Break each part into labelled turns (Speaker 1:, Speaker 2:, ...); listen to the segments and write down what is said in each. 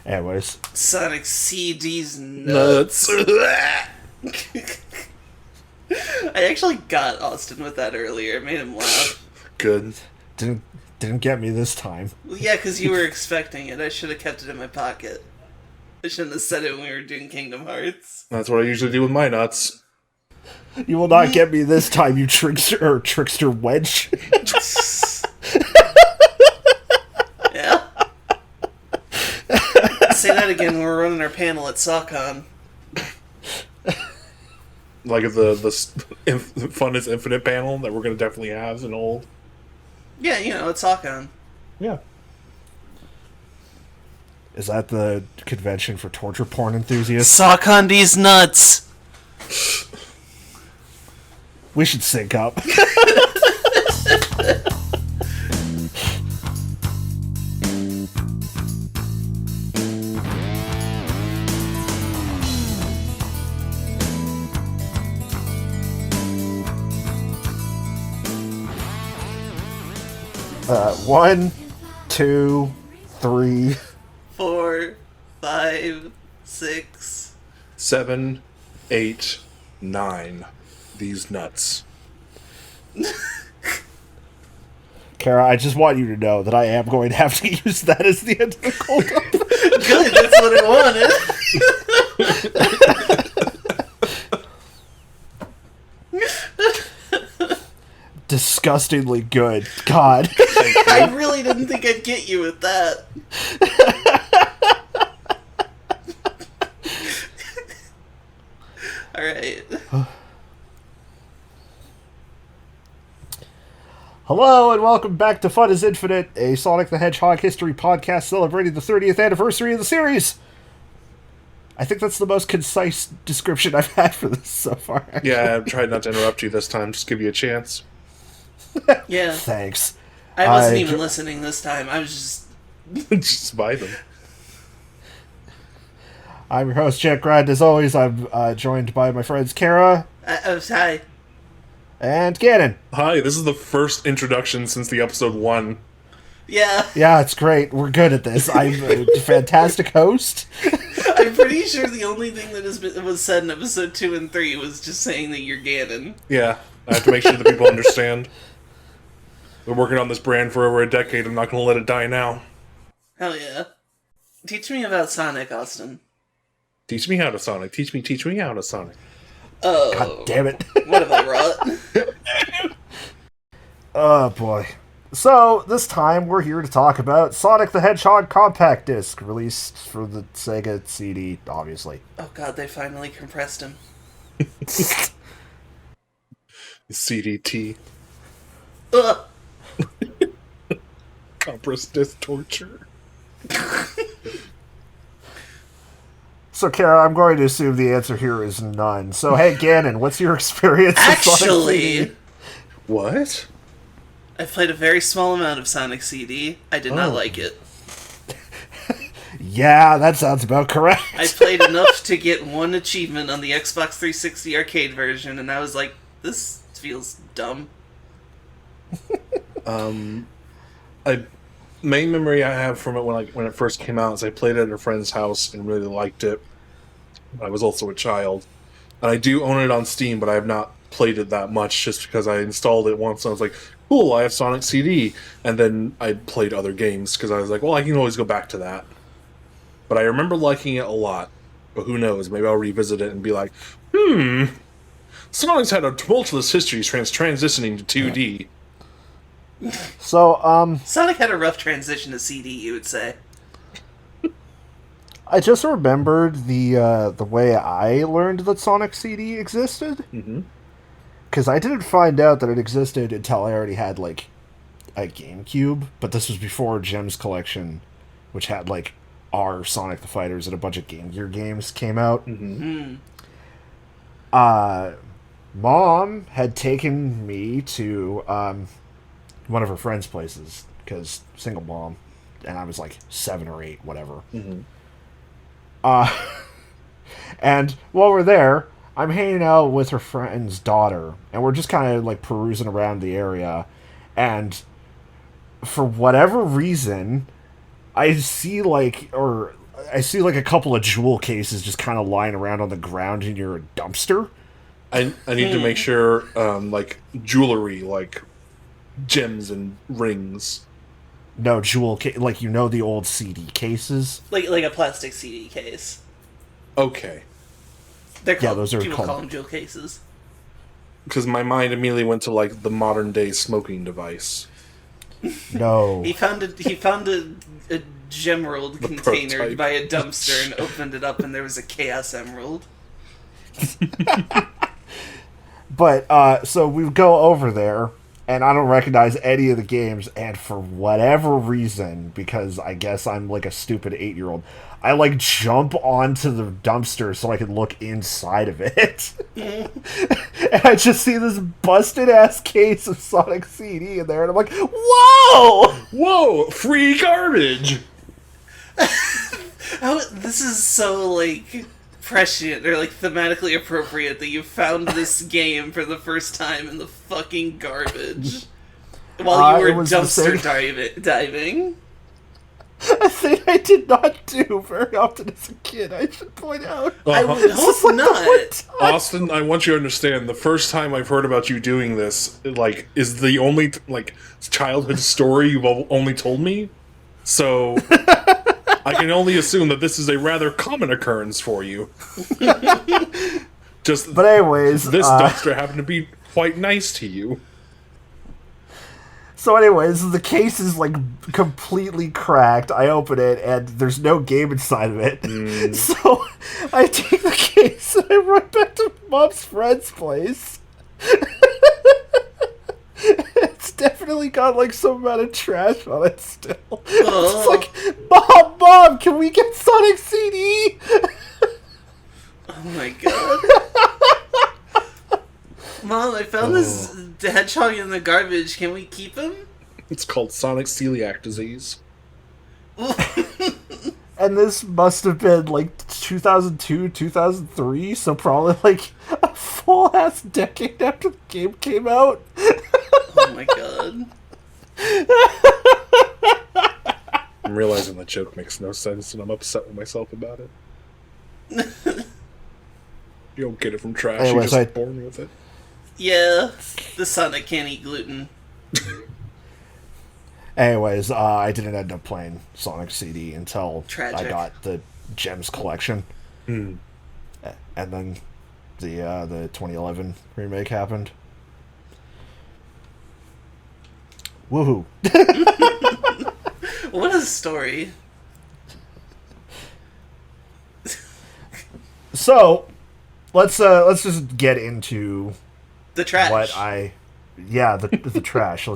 Speaker 1: Anyways.
Speaker 2: Sonic CD's nuts. I actually got Austin with that earlier. It made him laugh.
Speaker 3: Good.
Speaker 1: Didn't get me this time.
Speaker 2: Well, yeah, because you were expecting it. I should have kept it in my pocket. I shouldn't have said it when we were doing Kingdom Hearts.
Speaker 3: That's what I usually do with my nuts.
Speaker 1: You will not get me this time, you trickster wedge.
Speaker 2: Yeah. Say that again when we're running our panel at SawCon.
Speaker 3: Like the Fun is Infinite panel that we're going to definitely have in old.
Speaker 2: Yeah, it's SawCon.
Speaker 3: Yeah.
Speaker 1: Is that the convention for torture porn enthusiasts?
Speaker 2: SawCon these nuts!
Speaker 1: We should sync up. One, two, 3,
Speaker 2: 4, 5, 6,
Speaker 3: 7, 8, 9. These nuts.
Speaker 1: Kara, I just want you to know that I am going to have to use that as the end of the cold open.
Speaker 2: Good, that's what I wanted.
Speaker 1: Disgustingly good. God.
Speaker 2: I really didn't think I'd get you with that. Alright.
Speaker 1: Hello and welcome back to Fun is Infinite, a Sonic the Hedgehog history podcast celebrating the 30th anniversary of the series. I think that's the most concise description I've had for this so far.
Speaker 3: Yeah, I've tried not to interrupt you this time, just give you a chance.
Speaker 2: Yeah.
Speaker 1: Thanks.
Speaker 2: I wasn't even listening this time. I was just...
Speaker 3: Just buy them.
Speaker 1: I'm your host, Jack Grind. As always, I'm joined by my friends Kara
Speaker 2: hi.
Speaker 1: and Gannon.
Speaker 3: Hi, this is the first introduction since the episode 1.
Speaker 2: Yeah.
Speaker 1: Yeah, it's great. We're good at this. I'm a fantastic host.
Speaker 2: I'm pretty sure the only thing that was said in episode 2 and 3 was just saying that you're Ganon.
Speaker 3: Yeah, I have to make sure that people understand. We're working on this brand for over a decade. I'm not going to let it die now.
Speaker 2: Hell yeah. Teach me about Sonic, Austin.
Speaker 3: Teach me how to Sonic. Teach me how to Sonic.
Speaker 2: Oh.
Speaker 1: God damn it.
Speaker 2: What have I wrought?
Speaker 1: Oh, boy. So, this time we're here to talk about Sonic the Hedgehog Compact Disc, released for the Sega CD, obviously.
Speaker 2: Oh god, they finally compressed him.
Speaker 3: CDT.
Speaker 2: Ugh!
Speaker 3: Compressed disc torture.
Speaker 1: So, Kara, I'm going to assume the answer here is none. So, hey, Gannon, what's your experience with Sonic CD?
Speaker 2: Actually,
Speaker 3: What?
Speaker 2: I played a very small amount of Sonic CD. I did not like it.
Speaker 1: Yeah, that sounds about correct.
Speaker 2: I played enough to get one achievement on the Xbox 360 arcade version, and I was like, this feels dumb.
Speaker 3: Main memory I have from it when it first came out is I played it at a friend's house and really liked it. I was also a child. And I do own it on Steam, but I have not played it that much just because I installed it once and I was like, cool, I have Sonic CD. And then I played other games because I was like, well, I can always go back to that. But I remember liking it a lot. But who knows, maybe I'll revisit it and be like, Sonic's had a tumultuous history transitioning to 2D.
Speaker 1: So,
Speaker 2: Sonic had a rough transition to CD, you would say.
Speaker 1: I just remembered the way I learned that Sonic CD existed.
Speaker 3: Mm-hmm.
Speaker 1: Because I didn't find out that it existed until I already had, like, a GameCube. But this was before Gem's Collection, which had, like, our Sonic the Fighters and a bunch of Game Gear games came out.
Speaker 3: Mm-hmm.
Speaker 1: Mom had taken me to one of her friend's places, because single mom, and I was like 7 or 8, whatever.
Speaker 3: Mm-hmm.
Speaker 1: And while we're there, I'm hanging out with her friend's daughter, and we're just kind of like perusing around the area, and for whatever reason, I see like, or I see like a couple of jewel cases just kind of lying around on the ground in your dumpster.
Speaker 3: I need to make sure, like, jewelry, like gems and rings.
Speaker 1: No, like the old CD cases.
Speaker 2: Like a plastic CD case.
Speaker 3: Okay.
Speaker 2: They're called,
Speaker 1: those are
Speaker 2: people
Speaker 1: called...
Speaker 2: call them jewel cases.
Speaker 3: Because my mind immediately went to, like, the modern day smoking device.
Speaker 1: No.
Speaker 2: He found a gemerald container
Speaker 3: prototype.
Speaker 2: by a dumpster and opened it up, and there was a chaos emerald.
Speaker 1: But, so we go over there, and I don't recognize any of the games, and for whatever reason, because I guess I'm like a stupid 8-year-old, I like jump onto the dumpster so I can look inside of it. And I just see this busted ass case of Sonic CD in there, and I'm like, whoa!
Speaker 3: Whoa! Free garbage!
Speaker 2: Oh, this is so, like, prescient or, like, thematically appropriate that you found this game for the first time in the fucking garbage while you were dumpster diving.
Speaker 1: A thing I did not do very often as a kid, I should point out.
Speaker 2: I would hope not.
Speaker 3: Austin, I want you to understand, the first time I've heard about you doing this, like, is the only, like, childhood story you've only told me. So, I can only assume that this is a rather common occurrence for you.
Speaker 1: But anyways...
Speaker 3: This dumpster happened to be quite nice to you.
Speaker 1: So anyways, the case is, like, completely cracked. I open it, and there's no game inside of it. So I take the case, and I run back to Mom's friend's place. It's definitely got, like, some amount of trash on it still. It's like, Mom, can we get Sonic CD?
Speaker 2: Oh my god. Mom, I found this hedgehog in the garbage. Can we keep him?
Speaker 3: It's called Sonic Celiac Disease.
Speaker 1: And this must have been, like, 2002, 2003, so probably, like, a full-ass decade after the game came out.
Speaker 2: Oh my god.
Speaker 3: I'm realizing the joke makes no sense, and I'm upset with myself about it. You don't get it from trash,
Speaker 1: Anyways,
Speaker 3: you're just born with it.
Speaker 2: Yeah, the Sonic can't eat gluten.
Speaker 1: Anyways, I didn't end up playing Sonic CD until
Speaker 2: Tragic.
Speaker 1: I got the Gems collection.
Speaker 3: Hmm.
Speaker 1: And then the 2011 remake happened. Woohoo.
Speaker 2: What a story.
Speaker 1: So, let's just get into
Speaker 2: The trash.
Speaker 1: the trash.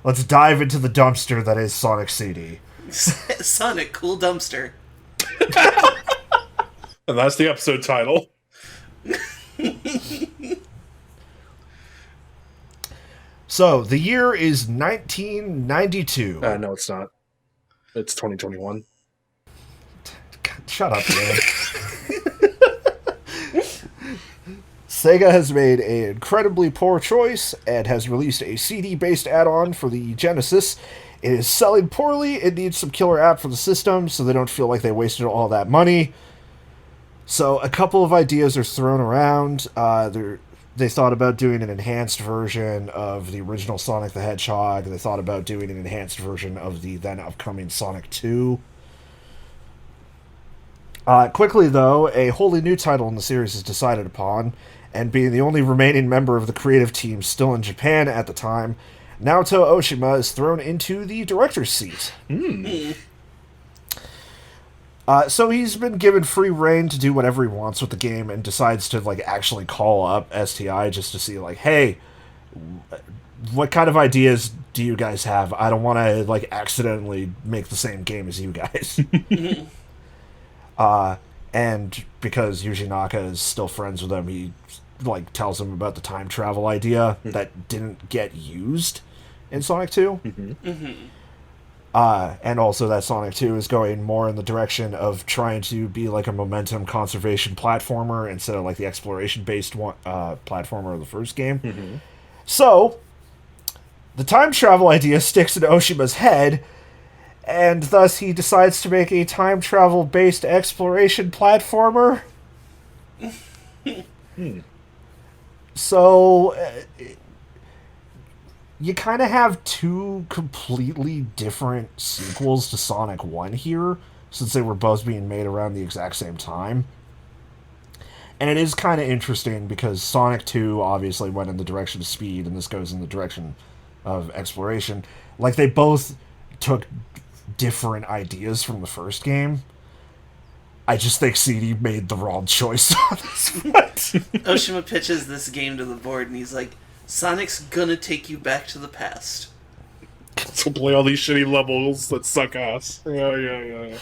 Speaker 1: Let's dive into the dumpster that is Sonic CD.
Speaker 2: Sonic, cool dumpster.
Speaker 3: And that's the episode title.
Speaker 1: So, the year is 1992.
Speaker 3: No, it's not. It's 2021.
Speaker 1: Shut up, man. Sega has made an incredibly poor choice and has released a CD-based add-on for the Genesis. It is selling poorly. It needs some killer app for the system so they don't feel like they wasted all that money. So a couple of ideas are thrown around. They thought about doing an enhanced version of the original Sonic the Hedgehog. They thought about doing an enhanced version of the then upcoming Sonic 2. Quickly, though, a wholly new title in the series is decided upon, and being the only remaining member of the creative team still in Japan at the time, Naoto Oshima is thrown into the director's seat. So he's been given free reign to do whatever he wants with the game and decides to, like, actually call up STI just to see, like, hey, what kind of ideas do you guys have? I don't want to, like, accidentally make the same game as you guys. And because Yuji Naka is still friends with him, he, like, tells him about the time travel idea that didn't get used in Sonic 2. And also that Sonic 2 is going more in the direction of trying to be like a momentum conservation platformer instead of like the exploration-based one, platformer of the first game. So, the time travel idea sticks in Oshima's head, And thus he decides to make a time travel based exploration platformer. So you kind of have two completely different sequels to Sonic 1 here, since they were both being made around the exact same time. And it is kind of interesting because Sonic 2 obviously went in the direction of speed, and this goes in the direction of exploration. Like, they both took different ideas from the first game. I just think CD made the wrong choice on this one.
Speaker 2: Oshima pitches this game to the board, and he's like, Sonic's gonna take you back to the past.
Speaker 3: So play all these shitty levels that suck ass. Yeah.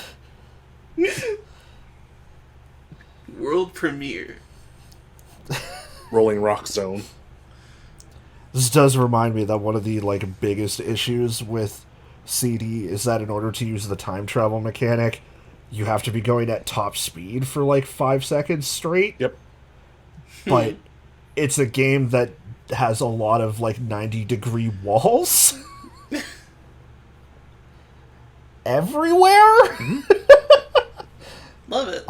Speaker 2: World premiere.
Speaker 3: Rolling Rock Zone.
Speaker 1: This does remind me that one of the biggest issues with CD is that in order to use the time travel mechanic, you have to be going at top speed for 5 seconds straight.
Speaker 3: Yep.
Speaker 1: But it's a game that has a lot of 90-degree walls everywhere.
Speaker 2: Love it.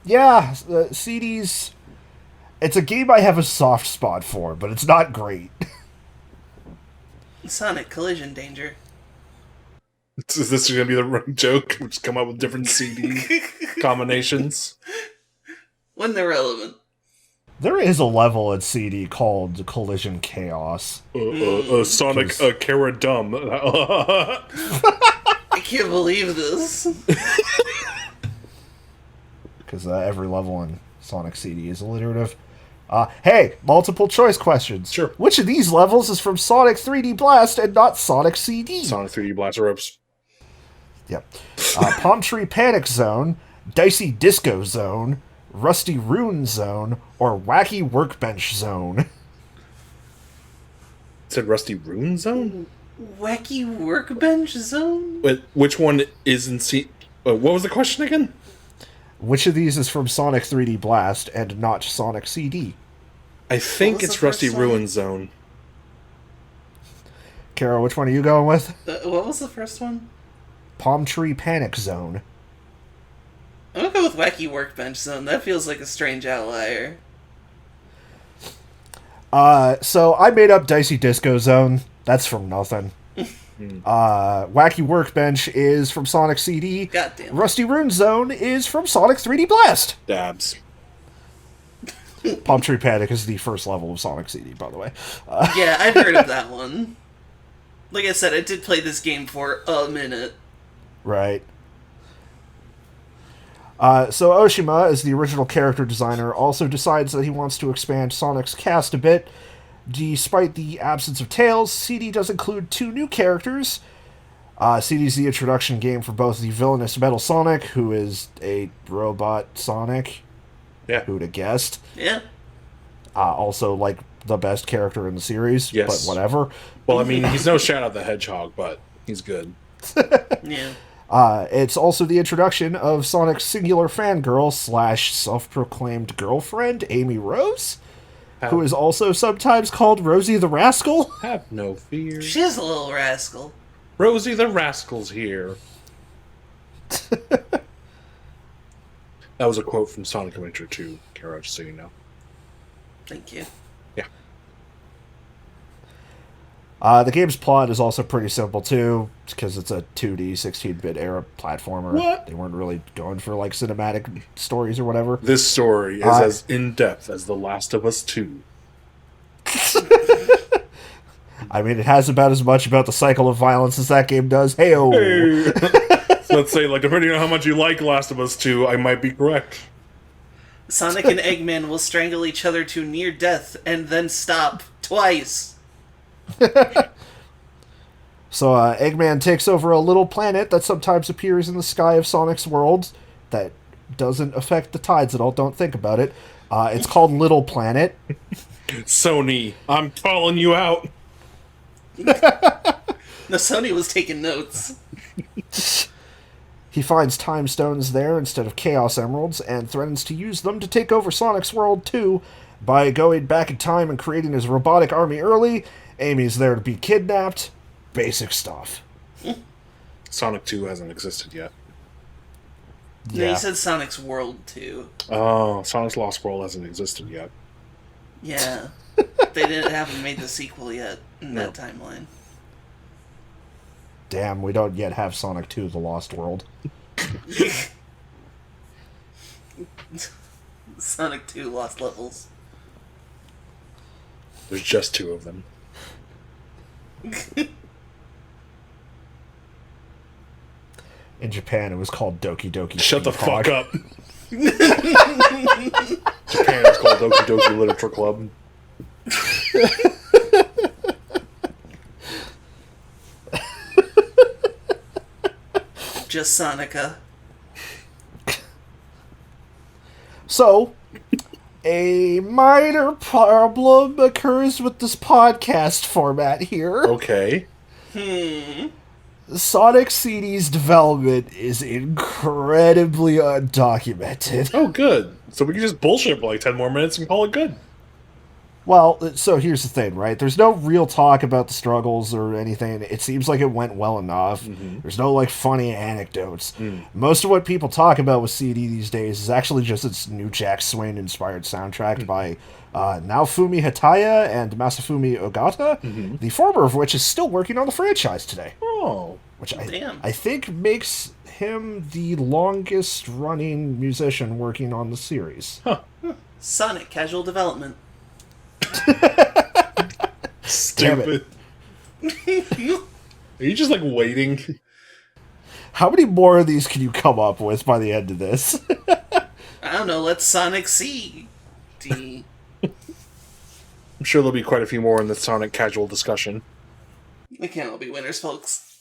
Speaker 1: Yeah, CD's. It's a game I have a soft spot for, but it's not great.
Speaker 2: Sonic collision danger.
Speaker 3: Is this going to be the running joke? We'll just come up with different CD combinations.
Speaker 2: When they're relevant.
Speaker 1: There is a level at CD called Collision Chaos.
Speaker 3: Sonic Cara Dumb.
Speaker 2: I can't believe this.
Speaker 1: Because every level in Sonic CD is alliterative. Hey, multiple choice questions.
Speaker 3: Sure.
Speaker 1: Which of these levels is from Sonic 3D Blast and not Sonic CD?
Speaker 3: Sonic 3D Blast ropes.
Speaker 1: Yep. Palm Tree Panic Zone, Dicey Disco Zone, Rusty Rune Zone, or Wacky Workbench Zone?
Speaker 3: It said Rusty Rune Zone?
Speaker 2: Wacky Workbench Zone?
Speaker 3: Wait, which one is in what was the question again?
Speaker 1: Which of these is from Sonic 3D Blast and not Sonic CD?
Speaker 3: I think it's Rusty Ruin Zone.
Speaker 1: Kara, which one are you going with?
Speaker 2: What was the first one?
Speaker 1: Palm Tree Panic Zone.
Speaker 2: I'm gonna go with Wacky Workbench Zone. That feels like a strange outlier.
Speaker 1: So I made up Dicey Disco Zone. That's from nothing. Wacky Workbench is from Sonic CD.
Speaker 2: Goddamn.
Speaker 1: Rusty Rune Zone is from Sonic 3D Blast.
Speaker 3: Dabs.
Speaker 1: Palm Tree Panic is the first level of Sonic CD, by the way.
Speaker 2: Yeah, I've heard of that one. Like I said, I did play this game for a minute.
Speaker 1: Right. So Oshima, as the original character designer, also decides that he wants to expand Sonic's cast a bit. Despite the absence of Tails, CD does include 2 new characters. CD's the introduction game for both the villainous Metal Sonic, who is a robot Sonic.
Speaker 3: Yeah.
Speaker 1: Who'd have guessed?
Speaker 2: Yeah.
Speaker 1: Also, the best character in the series,
Speaker 3: yes.
Speaker 1: But whatever.
Speaker 3: Well, I mean, he's no Shadow the Hedgehog, but he's good.
Speaker 2: Yeah.
Speaker 1: It's also the introduction of Sonic's singular fangirl / self-proclaimed girlfriend, Amy Rose, who is also sometimes called Rosie the Rascal.
Speaker 3: Have no fear.
Speaker 2: She's a little rascal.
Speaker 3: Rosie the Rascal's here. That was a quote from Sonic Adventure 2, Kara, just so you know.
Speaker 2: Thank you.
Speaker 3: Yeah.
Speaker 1: The game's plot is also pretty simple, too, because it's a 2D, 16-bit era platformer.
Speaker 3: What?
Speaker 1: They weren't really going for, cinematic stories or whatever.
Speaker 3: This story is as in-depth as The Last of Us 2.
Speaker 1: I mean, it has about as much about the cycle of violence as that game does. Hey-oh!
Speaker 3: Hey. So let's say, depending on how much you like Last of Us 2, I might be correct.
Speaker 2: Sonic and Eggman will strangle each other to near death and then stop twice.
Speaker 1: So Eggman takes over a little planet that sometimes appears in the sky of Sonic's world that doesn't affect the tides at all. Don't think about it. It's called Little Planet.
Speaker 3: Sony, I'm calling you out.
Speaker 2: No, Sony was taking notes.
Speaker 1: He finds time stones there instead of Chaos Emeralds and threatens to use them to take over Sonic's world too by going back in time and creating his robotic army early. Amy's there to be kidnapped. Basic stuff.
Speaker 3: Sonic 2 hasn't existed yet.
Speaker 2: Yeah, you said Sonic's World 2.
Speaker 3: Oh, Sonic's Lost World hasn't existed yet.
Speaker 2: Yeah. Haven't made the sequel yet in that timeline.
Speaker 1: Damn, we don't yet have Sonic 2, The Lost World.
Speaker 2: Sonic 2 Lost Levels.
Speaker 3: There's just 2 of them.
Speaker 1: In Japan, it was called Doki Doki.
Speaker 3: Shut the fuck up. Japan is called Doki Doki Literature Club.
Speaker 2: Just Sonica.
Speaker 1: So, a minor problem occurs with this podcast format here.
Speaker 3: Okay.
Speaker 1: Sonic CD's development is incredibly undocumented.
Speaker 3: Oh, good. So we can just bullshit for like 10 more minutes and call it good.
Speaker 1: Well, so here's the thing, right? There's no real talk about the struggles or anything. It seems like it went well enough. Mm-hmm. There's no, like, funny anecdotes. Most of what people talk about with CD these days is actually just its new Jack Swain-inspired soundtrack by Naofumi Hataya and Masafumi Ogata, the former of which is still working on the franchise today.
Speaker 3: Oh.
Speaker 1: Which I think makes him the longest-running musician working on the series.
Speaker 3: Huh.
Speaker 2: Sonic Casual Development.
Speaker 3: Stupid. Are you just like waiting?
Speaker 1: How many more of these can you come up with by the end of this?
Speaker 2: I don't know, let's Sonic see.
Speaker 3: I'm sure there'll be quite a few more in the Sonic casual discussion.
Speaker 2: We can't all be winners, folks.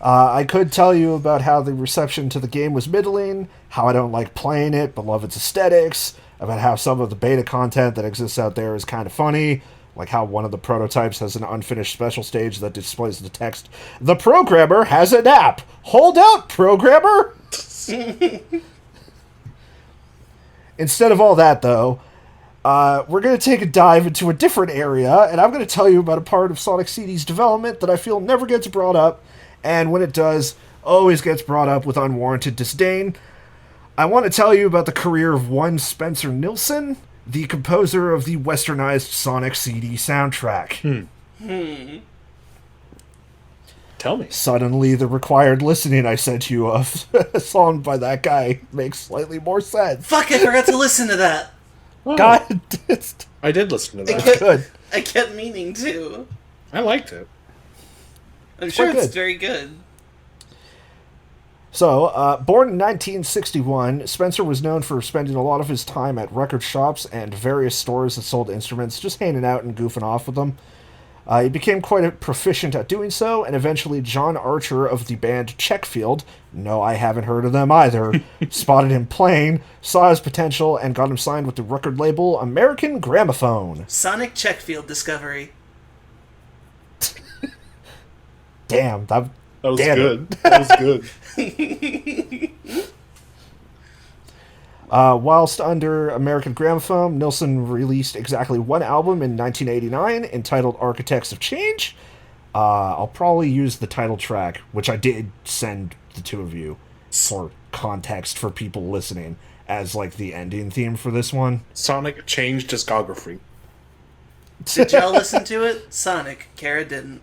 Speaker 1: I could tell you about how the reception to the game was middling, how I don't like playing it but love its aesthetics, about how some of the beta content that exists out there is kind of funny, like how one of the prototypes has an unfinished special stage that displays the text, "The programmer has a nap! Hold out, programmer!" Instead of all that, though, we're going to take a dive into a different area, and I'm going to tell you about a part of Sonic CD's development that I feel never gets brought up, and when it does, always gets brought up with unwarranted disdain. I want to tell you about the career of one Spencer Nilsen, the composer of the westernized Sonic CD soundtrack.
Speaker 3: Tell me.
Speaker 1: Suddenly, the required listening I sent you of a song by that guy makes slightly more sense.
Speaker 2: Fuck, I forgot to listen to that.
Speaker 3: Oh.
Speaker 1: God,
Speaker 3: I did listen to that.
Speaker 1: Good.
Speaker 2: I kept meaning to.
Speaker 3: I liked it.
Speaker 2: I'm sure it's
Speaker 1: good.
Speaker 2: very good.
Speaker 1: So, born in 1961, Spencer was known for spending a lot of his time at record shops and various stores that sold instruments, just hanging out and goofing off with them. He became quite proficient at doing so, and eventually John Archer of the band Checkfield, no, I haven't heard of them either, spotted him playing, saw his potential, and got him signed with the record label American Gramophone.
Speaker 2: Sonic Checkfield Discovery.
Speaker 1: Damn, that
Speaker 3: was
Speaker 1: damn
Speaker 3: good. That was good.
Speaker 1: Whilst under American Gramophone, Nilsen released exactly one album in 1989 entitled Architects of Change. I'll probably use the title track, which I did send the two of you for context for people listening, as like the ending theme for this one.
Speaker 3: Sonic Change discography.
Speaker 2: Did y'all listen to it? Sonic. Kara didn't.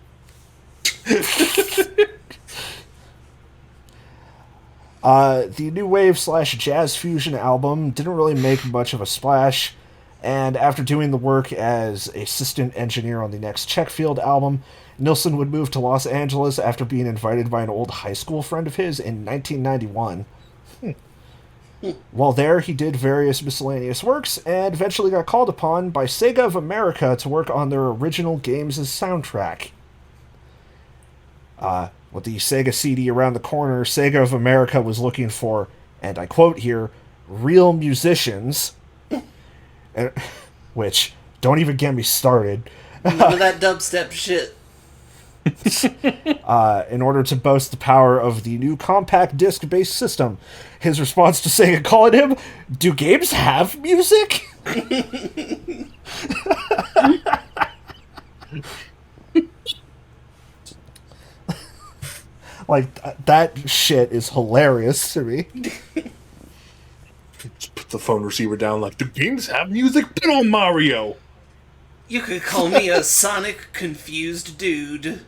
Speaker 1: The new wave / jazz fusion album didn't really make much of a splash, and after doing the work as assistant engineer on the next Checkfield album, Nilsen would move to Los Angeles after being invited by an old high school friend of his in 1991. While there, he did various miscellaneous works, and eventually got called upon by Sega of America to work on their original games' soundtrack. With the Sega CD around the corner, Sega of America was looking for, and I quote here, real musicians, which, don't even get me started.
Speaker 2: None of that dubstep shit.
Speaker 1: In order to boast the power of the new compact disc-based system. His response to Sega calling him, "Do games have music?" Like, that shit is hilarious to me.
Speaker 3: Just put the phone receiver down like, do games have music? Put on Mario!
Speaker 2: You could call me a Sonic confused dude.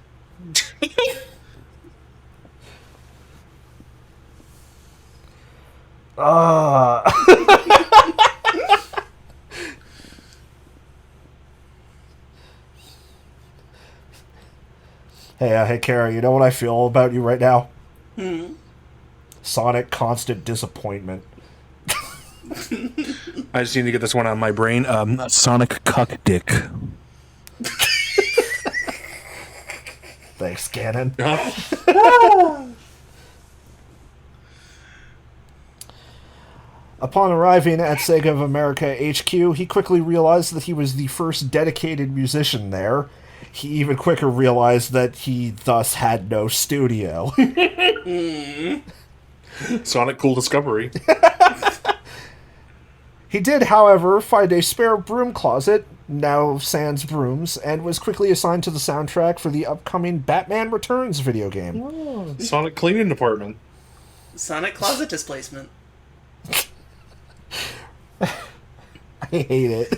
Speaker 1: Hey, Kara, you know what I feel about you right now? Sonic constant disappointment.
Speaker 3: I just need to get this one out of my brain. Sonic cuck dick.
Speaker 1: Thanks, Ganon. Upon arriving at Sega of America HQ, he quickly realized that he was the first dedicated musician there. He even quicker realized that he thus had no studio.
Speaker 3: Sonic cool discovery.
Speaker 1: He did, however, find a spare broom closet, now sans brooms, and was quickly assigned to the soundtrack for the upcoming Batman Returns video game.
Speaker 3: Oh, Sonic cleaning department.
Speaker 2: Sonic closet displacement.
Speaker 1: I hate it.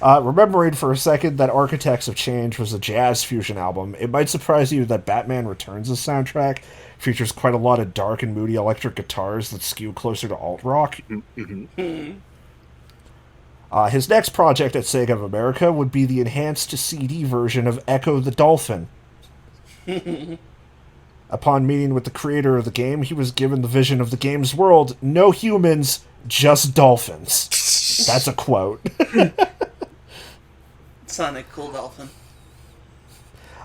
Speaker 1: Remembering for a second that Architects of Change was a jazz fusion album, it might surprise you that Batman Returns' soundtrack features quite a lot of dark and moody electric guitars that skew closer to alt-rock. His next project at Sega of America would be the enhanced CD version of Echo the Dolphin. Upon meeting with the creator of the game, he was given the vision of the game's world: no humans, just dolphins. That's a quote.
Speaker 2: Sonic cool dolphin.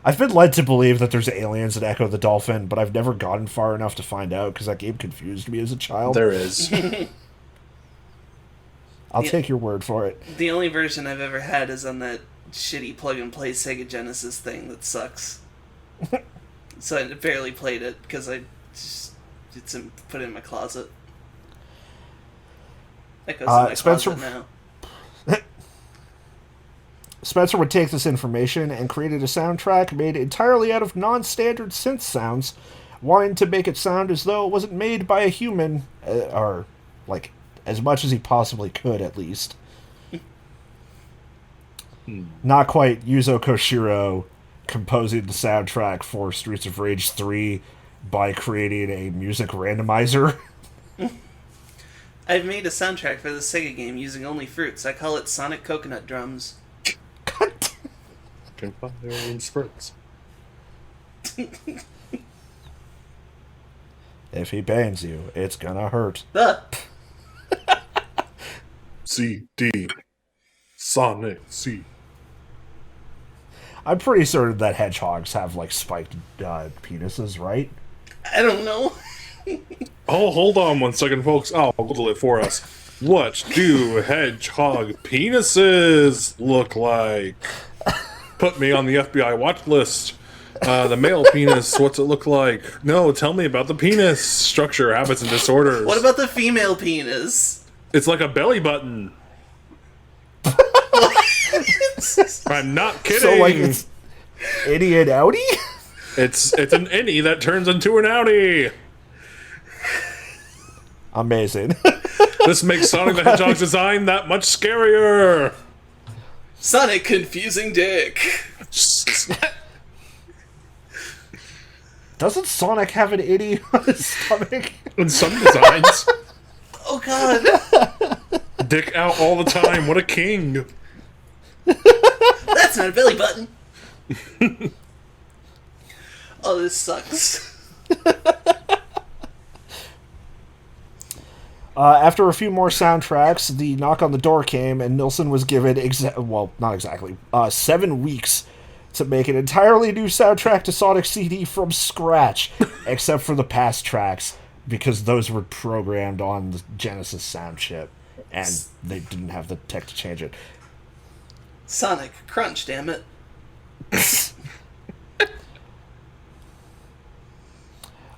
Speaker 1: I've been led to believe that there's aliens in Echo the Dolphin, but I've never gotten far enough to find out because that game confused me as a child.
Speaker 3: There is.
Speaker 1: I'll take your word for it.
Speaker 2: The only version I've ever had is on that shitty plug-and-play Sega Genesis thing that sucks. So I barely played it because I just put it in my closet. That goes in my
Speaker 1: Spencer,
Speaker 2: closet now.
Speaker 1: Spencer would take this information and created a soundtrack made entirely out of non-standard synth sounds, wanting to make it sound as though it wasn't made by a human, or, like, as much as he possibly could, at least. Not quite Yuzo Koshiro composing the soundtrack for Streets of Rage 3 by creating a music randomizer.
Speaker 2: I've made a soundtrack for the Sega game using only fruits. I call it Sonic Coconut Drums.
Speaker 3: Can find their own spurts.
Speaker 1: If he bangs you, it's gonna hurt.
Speaker 3: CD. Sonic C.
Speaker 1: I'm pretty certain that hedgehogs have, like, spiked penises, right?
Speaker 2: I don't know.
Speaker 3: Oh, hold on 1 second, folks. I'll Google it for us. What do hedgehog penises look like? Put me on the FBI watch list. The male penis, what's it look like? No, tell me about the penis structure, habits, and disorders.
Speaker 2: What about the female penis?
Speaker 3: It's like a belly button. I'm not kidding.
Speaker 1: So, like, it's innie and outie?
Speaker 3: It's an innie that turns into an outie.
Speaker 1: Amazing.
Speaker 3: This makes Sonic the Hedgehog's design that much scarier.
Speaker 2: Sonic confusing dick.
Speaker 1: Doesn't Sonic have an innie on his stomach?
Speaker 3: In some designs.
Speaker 2: Oh god.
Speaker 3: Dick out all the time. What a king.
Speaker 2: That's not a belly button. Oh, this sucks.
Speaker 1: After a few more soundtracks, the knock on the door came, and Nilsen was given, not exactly, 7 weeks to make an entirely new soundtrack to Sonic CD from scratch, except for the past tracks, because those were programmed on the Genesis sound chip, and they didn't have the tech to change it.
Speaker 2: Sonic Crunch, damn it.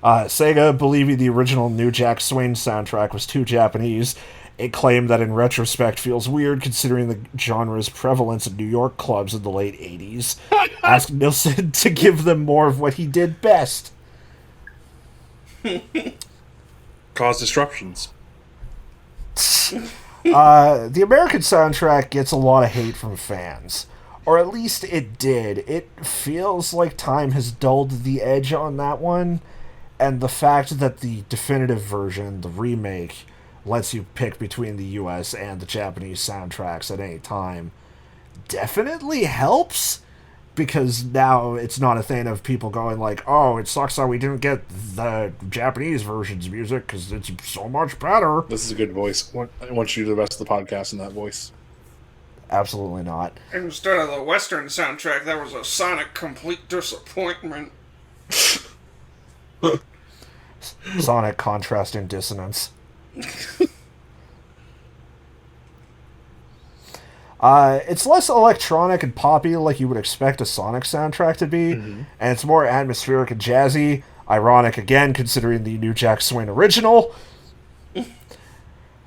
Speaker 1: Sega, believing the original New Jack Swing soundtrack was too Japanese, a claim that in retrospect feels weird considering the genre's prevalence in New York clubs in the late 80s, asked Nilsen to give them more of what he did best.
Speaker 3: Cause disruptions.
Speaker 1: The American soundtrack gets a lot of hate from fans. Or at least it did. It feels like time has dulled the edge on that one, and the fact that the definitive version, the remake, lets you pick between the US and the Japanese soundtracks at any time definitely helps, because now it's not a thing of people going like, oh, it sucks that we didn't get the Japanese version's music because it's so much better.
Speaker 3: This is a good voice. I want you to do the rest of the podcast in that voice.
Speaker 1: Absolutely not.
Speaker 2: Instead of the Western soundtrack, that was a Sonic complete disappointment.
Speaker 1: Sonic contrast and dissonance. It's less electronic and poppy like you would expect a Sonic soundtrack to be, and it's more atmospheric and jazzy. Ironic again, considering the New Jack Swing original.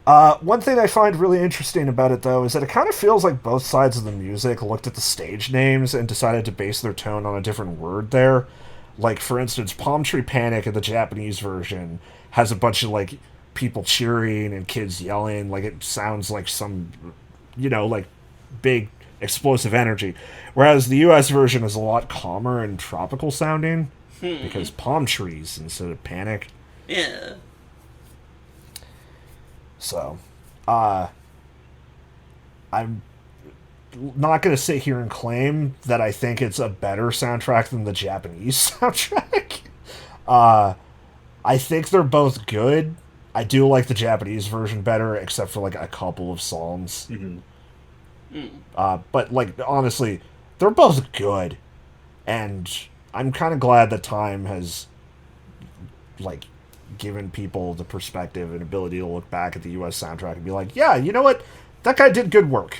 Speaker 1: One thing I find really interesting about it, though, is that it kind of feels like both sides of the music looked at the stage names and decided to base their tone on a different word there. Like, for instance, Palm Tree Panic in the Japanese version has a bunch of, like, people cheering and kids yelling. Like, it sounds like some, like, big explosive energy. Whereas the US version is a lot calmer and tropical sounding because palm trees instead of panic.
Speaker 2: Yeah.
Speaker 1: So, I'm not going to sit here and claim that I think it's a better soundtrack than the Japanese soundtrack. I think they're both good. I do like the Japanese version better, except for, like, a couple of songs. But, like, honestly, they're both good. And I'm kind of glad that time has, like, given people the perspective and ability to look back at the US soundtrack and be like, yeah, you know what? That guy did good work.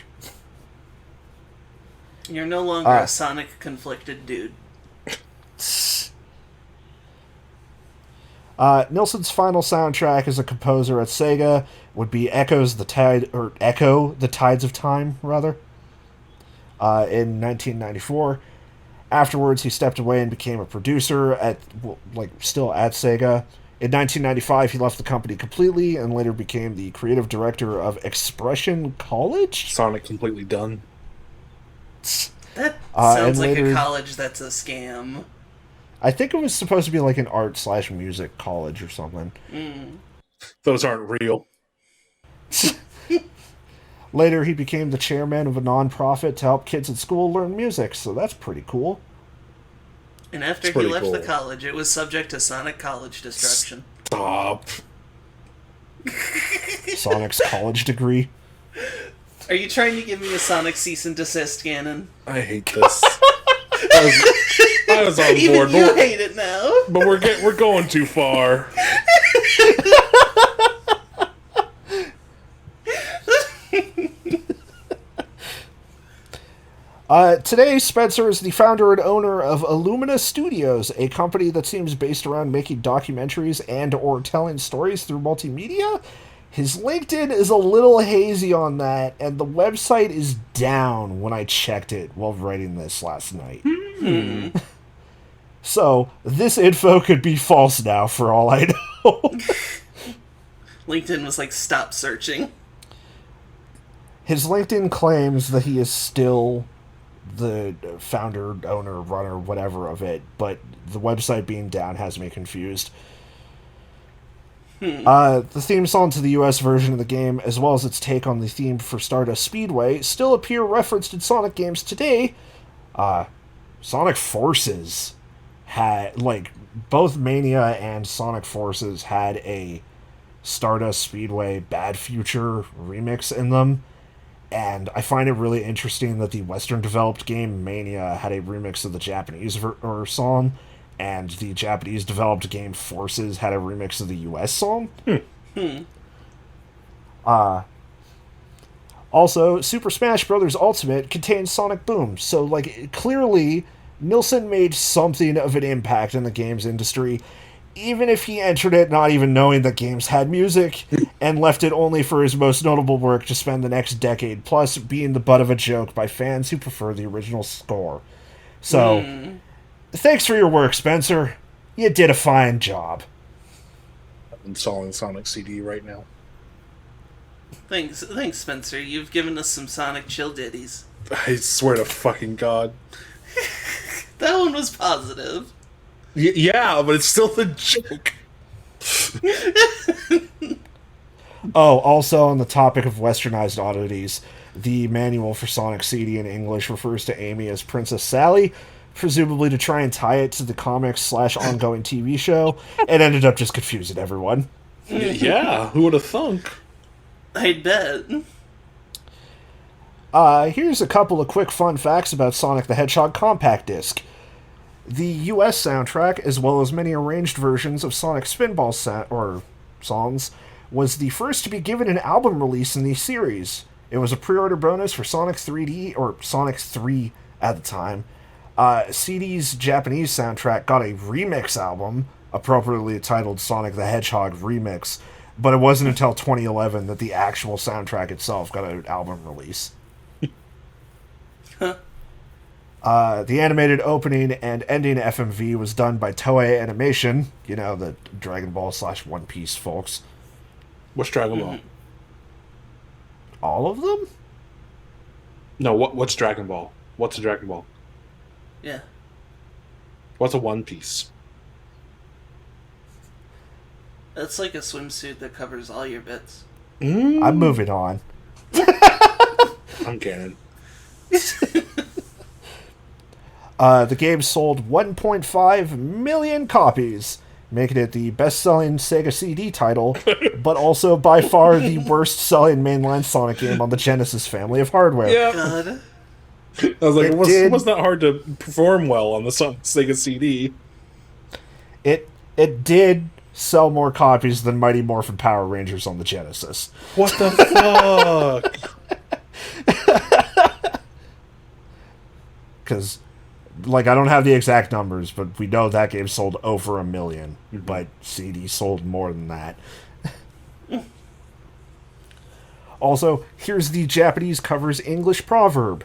Speaker 2: You're no longer a Sonic conflicted dude.
Speaker 1: Nilsen's final soundtrack as a composer at Sega would be Echo the Tides of Time, rather, in 1994. Afterwards, he stepped away and became a producer still at Sega. In 1995, he left the company completely and later became the creative director of Expression College?
Speaker 3: Sonic completely done.
Speaker 2: That sounds like a college that's a scam.
Speaker 1: I think it was supposed to be like an art/music college or something.
Speaker 3: Those aren't real.
Speaker 1: Later, he became the chairman of a non-profit to help kids at school learn music, so that's pretty cool.
Speaker 2: And after he left the college, it was subject to Sonic College destruction.
Speaker 3: Stop.
Speaker 1: Sonic's college degree.
Speaker 2: Are you trying to give me a Sonic cease and desist, Ganon?
Speaker 3: I hate this. I was on board.
Speaker 2: Even you hate it now.
Speaker 3: But we're going too far.
Speaker 1: Today, Spencer is the founder and owner of Illumina Studios, a company that seems based around making documentaries and or telling stories through multimedia. His LinkedIn is a little hazy on that, and the website is down when I checked it while writing this last night. So, this info could be false now, for all I know.
Speaker 2: LinkedIn was like, stop searching.
Speaker 1: His LinkedIn claims that he is still the founder, owner, runner, whatever of it, but the website being down has me confused. The theme song to the US version of the game, as well as its take on the theme for Stardust Speedway, still appear referenced in Sonic games today. Sonic Forces had, both Mania and Sonic Forces had a Stardust Speedway Bad Future remix in them. And I find it really interesting that the Western-developed game, Mania, had a remix of the Japanese song, and the Japanese-developed game, Forces, had a remix of the US song. Also, Super Smash Bros. Ultimate contains Sonic Boom, so, clearly, Nilsen made something of an impact in the games industry, even if he entered it not even knowing that games had music, and left it only for his most notable work to spend the next decade plus being the butt of a joke by fans who prefer the original score. So, thanks for your work, Spencer. You did a fine job.
Speaker 3: I'm installing Sonic CD right now.
Speaker 2: Thanks, Spencer. You've given us some Sonic chill ditties.
Speaker 3: I swear to fucking God.
Speaker 2: That one was positive.
Speaker 3: Yeah, but it's still the joke.
Speaker 1: Oh, also on the topic of westernized oddities, the manual for Sonic CD in English refers to Amy as Princess Sally, presumably to try and tie it to the comics/ongoing TV show. It ended up just confusing everyone.
Speaker 3: Yeah, who would have thunk?
Speaker 2: I'd bet.
Speaker 1: Here's a couple of quick fun facts about Sonic the Hedgehog compact disc. The US soundtrack, as well as many arranged versions of Sonic Spinball songs, was the first to be given an album release in the series. It was a pre-order bonus for Sonic 3D, or Sonic 3 at the time. CD's Japanese soundtrack got a remix album, appropriately titled Sonic the Hedgehog Remix, but it wasn't until 2011 that the actual soundtrack itself got an album release. The animated opening and ending FMV was done by Toei Animation, you know, the Dragon Ball / One Piece folks.
Speaker 3: What's Dragon Ball?
Speaker 1: All of them?
Speaker 3: No, what's Dragon Ball? What's a Dragon Ball?
Speaker 2: Yeah.
Speaker 3: What's a One Piece?
Speaker 2: That's like a swimsuit that covers all your bits.
Speaker 1: I'm moving on.
Speaker 3: I'm canon.
Speaker 1: The game sold 1.5 million copies, making it the best-selling Sega CD title, but also by far the worst-selling mainline Sonic game on the Genesis family of hardware.
Speaker 3: Yeah.
Speaker 2: God.
Speaker 3: I was like, it was not hard to perform well on the Sega CD.
Speaker 1: It did sell more copies than Mighty Morphin Power Rangers on the Genesis.
Speaker 3: What the fuck?
Speaker 1: Because, like, I don't have the exact numbers, but we know that game sold over 1 million, but CD sold more than that. Also, here's the Japanese covers English proverb.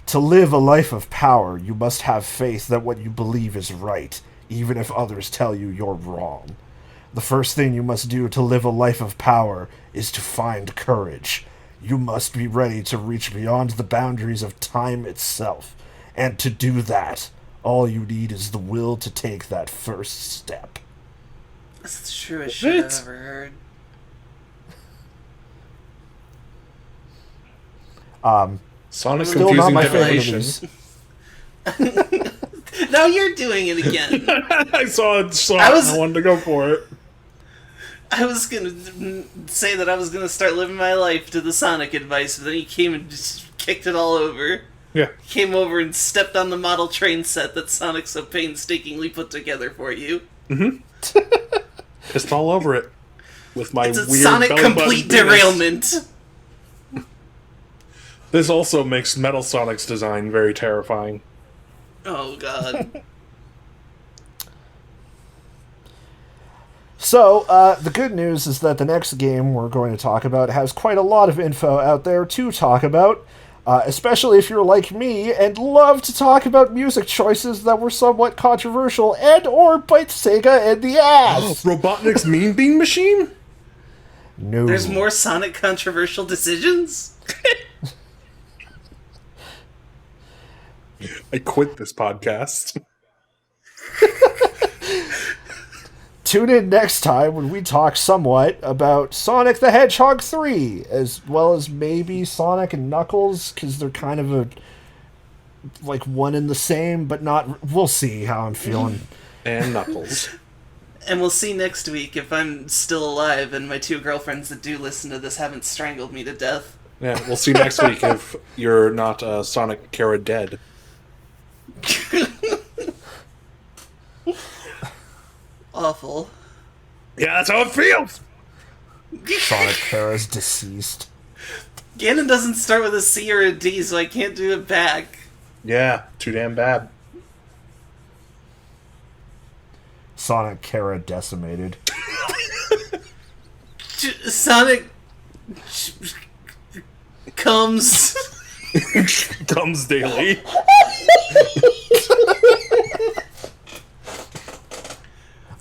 Speaker 1: To live a life of power, you must have faith that what you believe is right, even if others tell you you're wrong. The first thing you must do to live a life of power is to find courage. You must be ready to reach beyond the boundaries of time itself. And to do that, all you need is the will to take that first step.
Speaker 2: That's the truest shit I've ever heard.
Speaker 3: Sonic
Speaker 1: Still not
Speaker 3: confusing
Speaker 1: my favorite of
Speaker 3: generation.
Speaker 1: these.
Speaker 2: Now you're doing it again.
Speaker 3: I saw it. I wanted to go for it.
Speaker 2: I was gonna say that I was gonna start living my life to the Sonic advice, but then he came and just kicked it all over.
Speaker 3: Yeah.
Speaker 2: Came over and stepped on the model train set that Sonic so painstakingly put together for you.
Speaker 3: Pissed all over it. With my
Speaker 2: It's a
Speaker 3: weird
Speaker 2: Sonic
Speaker 3: belly
Speaker 2: complete
Speaker 3: button penis.
Speaker 2: derailment.
Speaker 3: This also makes Metal Sonic's design very terrifying.
Speaker 2: Oh god.
Speaker 1: So, the good news is that the next game we're going to talk about has quite a lot of info out there to talk about, especially if you're like me and love to talk about music choices that were somewhat controversial and or bite Sega in the ass.
Speaker 3: Robotnik's Mean Bean Machine?
Speaker 1: No.
Speaker 2: There's more Sonic controversial decisions?
Speaker 3: I quit this podcast.
Speaker 1: Tune in next time when we talk somewhat about Sonic the Hedgehog 3, as well as maybe Sonic and Knuckles, because they're kind of like one and the same, but not. We'll see how I'm feeling.
Speaker 3: And Knuckles.
Speaker 2: And we'll see next week if I'm still alive and my two girlfriends that do listen to this haven't strangled me to death.
Speaker 3: Yeah, we'll see next week if you're not Sonic Kara dead.
Speaker 2: Awful.
Speaker 3: Yeah, that's how it feels!
Speaker 1: Sonic Kara's deceased.
Speaker 2: Ganon doesn't start with a C or a D, so I can't do it back.
Speaker 3: Yeah, too damn bad.
Speaker 1: Sonic Kara decimated.
Speaker 2: Sonic comes
Speaker 3: Comes daily.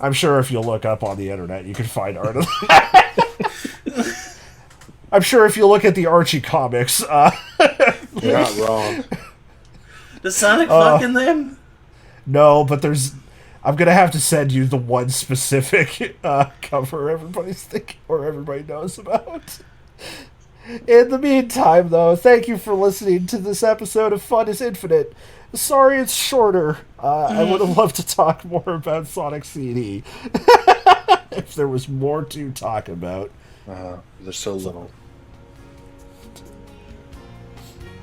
Speaker 1: I'm sure if you look up on the internet, you can find art of that. I'm sure if you look at the Archie comics,
Speaker 3: You're not wrong.
Speaker 2: Does Sonic fucking them?
Speaker 1: No, but I'm gonna have to send you the one specific cover everybody's thinking or everybody knows about. In the meantime, though, thank you for listening to this episode of Fun is Infinite. Sorry it's shorter. I would have loved to talk more about Sonic CD. If there was more to talk about.
Speaker 3: There's so little.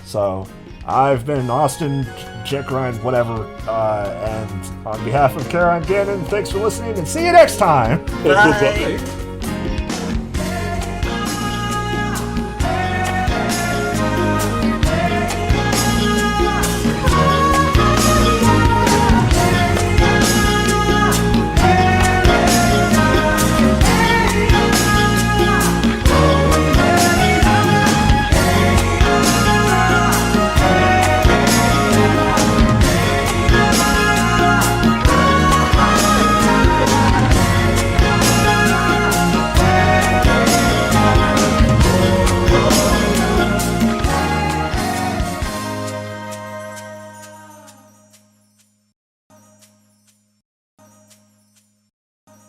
Speaker 1: So, I've been Austin, Jet Grind, whatever, and on behalf of Kara and Gannon, thanks for listening, and see you next time!
Speaker 2: Bye!